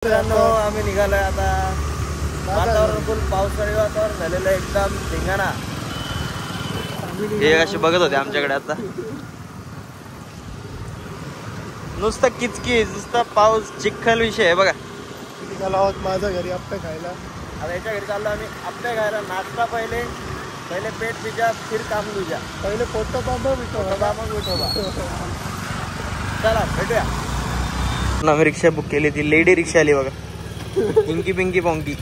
मित्रांनो आम्ही निघालोय आता. वातावरण फुल पावसाळी वातावरण झालेलं आहे एकदम धिंगाणा. हे असे बघत होते आमच्याकडे आता नुसतं किचकिच नुसतं पाऊस चिखल विषय आहे बघा. निघालो आहोत माझ्या घरी आप्पे खायला. आता याच्या घरी चाललो आम्ही आप्पे खायला. नाश्ता पहिले पेट पिजा फिर काम तुझ्या. पहिले पोटं बाबा विठोबा मग विठोबा. चला भेटूया. आम्ही रिक्षा बुक केली ती लेडी रिक्षा आली बघा. इंकी पिंकी पॉंकी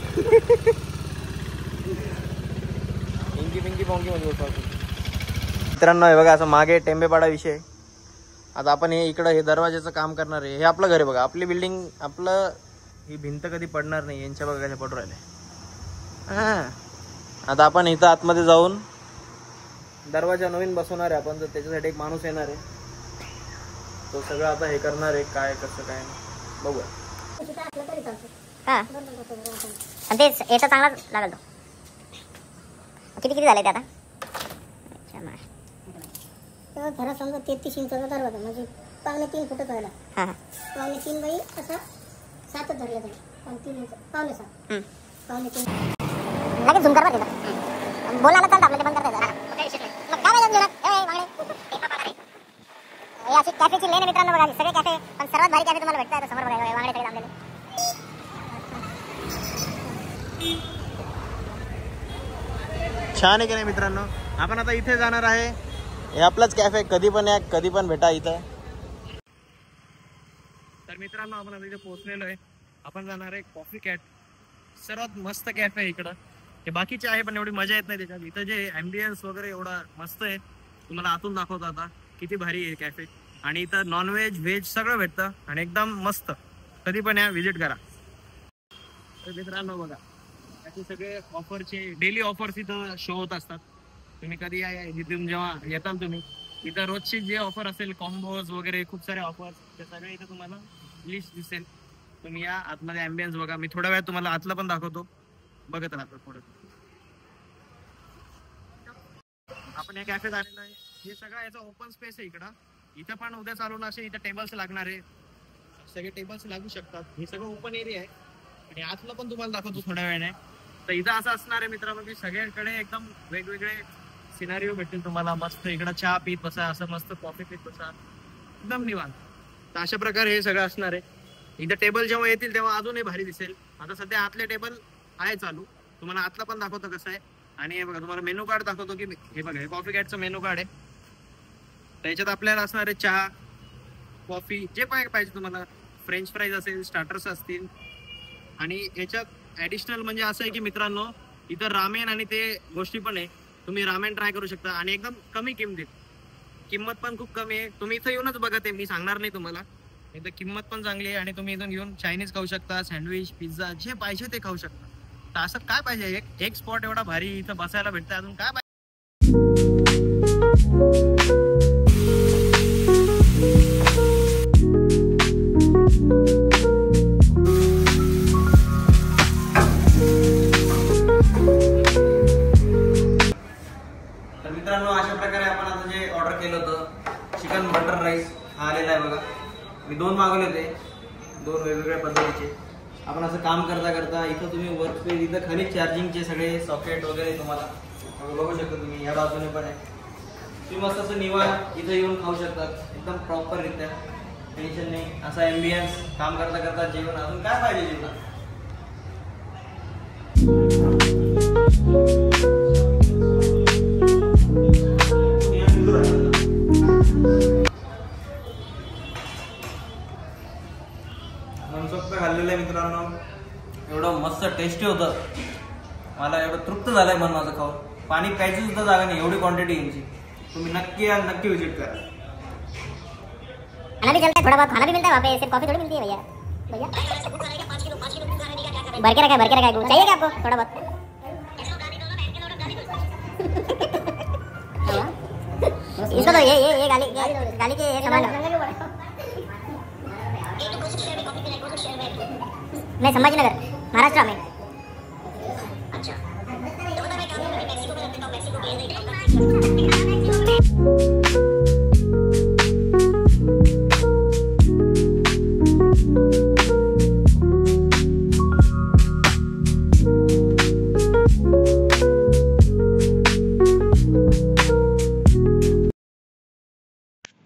इंकी पिंकी पॉंकी मध्ये बसतो मित्रांनो. हे बघा असं मागे टेंबेपाडा विषय. आता आपण हे इकडं हे दरवाजाचं काम करणार आहे. हे आपलं घर आहे बघा. आपली बिल्डिंग आपलं ही भिंत कधी पडणार नाही. यांच्या बघा कशा पडू राहिले. आता आपण इथं आतमध्ये जाऊन दरवाजा नवीन बसवणार आहे आपण. तर त्याच्यासाठी एक माणूस येणार आहे. तो सगळं आता हे करणार आहे. काय कसं काय बघूया. हा तेच याचा चांगला लागल. तो किती झाले ते आता. घरा समजा 33 इंचाचा दरवाजा म्हणजे 3.25 फूट व्हायला. हा 3.25 बाई असा 7 धरले जाईल. 3.5 इंच 5.7 3.5 लगेच झुम करवा तिथं बोलायला चालतं आपल्याला बंद करता येतं. मग काय माहिती हे अशी कॅफेची लेन आहे मित्रांनो. बघा सगळे कॅफे पण सर्वात भारी कॅफे तुम्हाला भेटतात समोर बघा. वांगडे सगळे थांबलेले. छान आहे की नाही मित्रांनो. आपण आता इथे जाणार आहे. हे आपलाच कॅफे. कधी पण या कधी पण भेटा इथं. तर मित्रांनो आपण आता इथे पोहोचलेलो आहे. आपण जाणार आहे कॉफी कॅट. सर्वात मस्त कॅफे आहे इकडं. हे बाकीचे आहे पण एवढी मजा येत नाही त्याच्यात. इथं जे ॲम्बियन्स वगैरे एवढा मस्त आहे. तुम्हाला आतून दाखवतो आता किती भारी आहे कॅफे. आणि इथं नॉनव्हेज व्हेज सगळं भेटतं आणि एकदम मस्त. कधी पण या व्हिजिट करा. तर मित्रांनो बघा त्याचे सगळे ऑफरचे डेली ऑफर्स इथं शो होत असतात. तुम्ही कधी या इथून जेव्हा येताल तुम्ही इथं रोजची जे ऑफर असेल कॉम्बोज वगैरे खूप सारे ऑफर्स ते सगळे इथं तुम्हाला लिस्ट दिसेल. तुम्ही या आतमध्ये ॲम्बियन्स बघा. मी थोड्या वेळात तुम्हाला आतलं पण दाखवतो. बघत राहतो थोडं. आपण या कॅफेत आलेलो आहे. हे सगळं याचा ओपन स्पेस आहे इकडं. इथं पण उद्या चालून असे इथं टेबल्स लागणार आहे. सगळे टेबल्स लागू शकतात. हे सगळं ओपन एरिया आहे. आणि आतलं पण तुम्हाला दाखवतो थोड्या वेळाने. तर इथं असं असणार आहे मित्रांनो की सगळ्यांकडे एकदम वेगवेगळे सिनारिओ भेटतील तुम्हाला. मस्त इकडं चहा पीत बसा. असं मस्त कॉफी पीत बसा. एकदम निवांत. तर अशा प्रकारे हे सगळं असणार आहे. इथं टेबल जेव्हा येतील तेव्हा अजूनही भारी दिसेल. आता सध्या आतले टेबल आहे चालू. तुम्हाला आतला पण दाखवतो कसं आहे. आणि हे बघा तुम्हाला मेनू कार्ड दाखवतो की हे बघा हे कॉफी कॅटचं मेनू कार्ड आहे. त्याच्यात आपल्याला असणार आहे चहा कॉफी जे पाहिजे तुम्हाला. फ्रेंच फ्राईज असेल स्टार्टर्स असतील. आणि याच्यात ॲडिशनल म्हणजे असं आहे की मित्रांनो इथं रामेन आणि ते गोष्टी पण आहे. तुम्ही रामेन ट्राय करू शकता आणि एकदम कमी किमतीत. किंमत पण खूप कमी आहे. तुम्ही इथं येऊनच बघा. ते मी सांगणार नाही तुम्हाला. इथं किंमत पण चांगली आहे. आणि तुम्ही इथून घेऊन चायनीज खाऊ शकता. सँडविच पिझ्झा जे पाहिजे ते खाऊ शकता. तर असं काय पाहिजे. एक स्पॉट एवढा भारी इथं बसायला भेटतं. अजून काय पाहिजे. तर मित्रांनो अशा प्रकारे आपण आता जे ऑर्डर केलं होतं चिकन बटर राईस हा आलेला आहे बघा. मी 2 मागवले होते. 2 वेगवेगळ्या पद्धतीचे. आपण असं काम करता करता इथं तुम्ही वर्क स्पेस इथं खाली चार्जिंगचे सगळे सॉकेट वगैरे तुम्हाला बघू शकता. तुम्ही या बाजूने पण आहे. तुम्ही मस्त असं निवांत इथं येऊन खाऊ शकतात. एकदम प्रॉपररित्या टेन्शन नाही. असा ॲम्बियन्स काम करता करता जेवण. अजून काय पाहिजे जेवणात. मनसोक्त खाल्लेलं आहे मित्रांनो. एवढं मस्त टेस्टी होतं. मला एवढं तृप्त झालंय मन माझं खाऊन. पाणी प्यायची सुद्धा जागा नाही एवढी क्वांटिटी यांची. तुम्ही नक्की या नक्की विजिट करा. खाना भी चलता है थोड़ा बहुत. खाना भी मिलता है वहाँ पे. सिर्फ कॉफी थोड़ी मिलती है भैया. भैया भर के रखा है चाहिए क्या आपको थोड़ा बहुत. इसको तो ये गाली के ये सामान. मैं संभाजीनगर महाराष्ट्र में.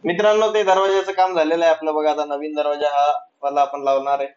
मित्रांनो ते दरवाजाचं काम झालेलं आहे आपलं बघा. आता नवीन दरवाजा हा वाला आपण लावणार आहे.